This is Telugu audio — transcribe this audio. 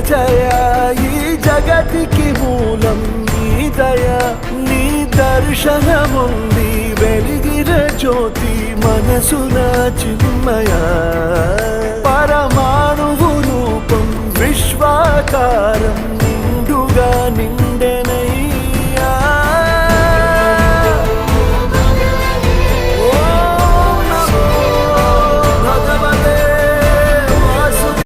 జయ ఈ జగతికి మూలం నీ దయ నీ దర్శనముంది వెలిగిన జ్యోతి మనసున చిన్మయ పరమా